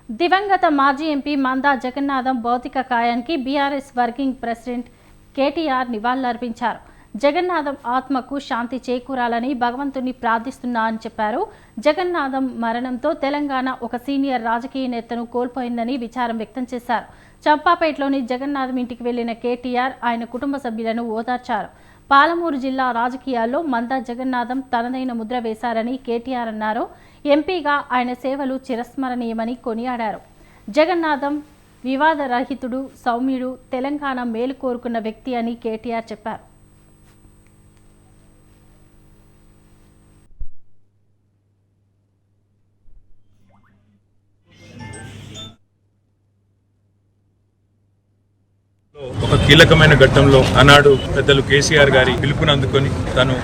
దివంగత మాజీ ఎంపీ మందా జగన్నాథం భౌతిక కాయానికి బీఆర్ఎస్ వర్కింగ్ ప్రెసిడెంట్ కేటీఆర్ నివాళులర్పించారు. జగన్నాథం ఆత్మకు శాంతి చేకూరాలని భగవంతుని ప్రార్థిస్తున్నా అని చెప్పారు. జగన్నాథం మరణంతో తెలంగాణ ఒక సీనియర్ రాజకీయ నేతను కోల్పోయిందని విచారం వ్యక్తం చేశారు. చంపాపేటలోని జగన్నాథం ఇంటికి వెళ్లిన కేటీఆర్ ఆయన కుటుంబ సభ్యులను ఓదార్చారు. పాలమూరు జిల్లా రాజకీయాల్లో మందా జగన్నాథం తనదైన ముద్ర వేశారని కేటీఆర్ అన్నారు. ఎంపీగా ఆయన సేవలు చిరస్మరణీయమని కొనియాడారు. జగన్నాథం వివాదరహితుడు, సౌమ్యుడు, తెలంగాణ మేలు కోరుకున్న వ్యక్తి అని కేటీఆర్ చెప్పారు. ఒక కీలకమైన ఘట్టంలో ఆనాడు పెద్దలు కేసీఆర్ గారి పిలుపుని అందుకొని తను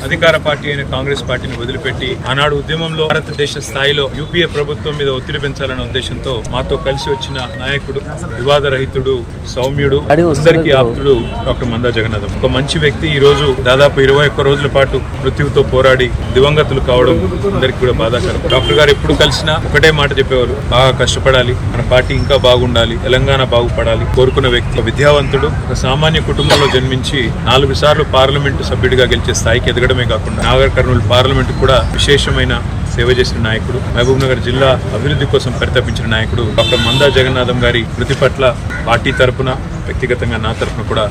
అధికార పార్టీ అయిన కాంగ్రెస్ పార్టీని వదిలిపెట్టి ఆనాడు ఉద్యమంలో భారతదేశ స్థాయిలో యూపీఏ ప్రభుత్వం మీద ఒత్తిడి పెంచాలనే ఉద్దేశంతో మాతో కలిసి వచ్చిన నాయకుడు, వివాదరహితుడు, సౌమ్యుడు, అందరికీ ఆప్తుడు డాక్టర్ మందా జగన్నాథం. ఒక మంచి వ్యక్తి ఈ రోజు దాదాపు 21 రోజుల పాటు మృత్యువుతో పోరాడి దివంగతులు కావడం అందరికీ కూడా బాధాకరం. డాక్టర్ గారు ఎప్పుడు కలిసినా ఒకటే మాట చెప్పేవారు, బాగా కష్టపడాలి, మన పార్టీ ఇంకా బాగుండాలి, తెలంగాణ బాగుపడాలి కోరుకున్న వ్యక్తి. విద్యావంతుడు, ఒక సామాన్య కుటుంబంలో జన్మించి 4 సార్లు పార్లమెంటు సభ్యుడిగా గెలిచే స్థాయికి ఎదగడమే కాకుండా నాగర్ కర్నూలు పార్లమెంటు కూడా విశేషమైన సేవ చేసిన నాయకుడు, మహబూబ్ నగర్ జిల్లా అభివృద్ధి కోసం పరితపించిన నాయకుడు డాక్టర్ మందా జగన్నాథం గారి మృతి పట్ల పార్టీ తరపున, వ్యక్తిగతంగా నా తరపున కూడా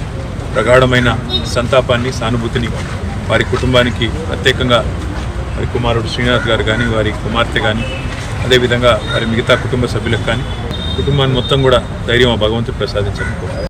ప్రగాఢమైన సంతాపాన్ని, సానుభూతిని వారి కుటుంబానికి, ప్రత్యేకంగా వారి కుమారుడు శ్రీనాథ్ గారు కానీ, వారి కుమార్తె కానీ, అదేవిధంగా వారి మిగతా కుటుంబ సభ్యులకు కానీ, కుటుంబాన్ని మొత్తం కూడా ధైర్యం భగవంతుడు ప్రసాదించాలనుకుంటున్నారు.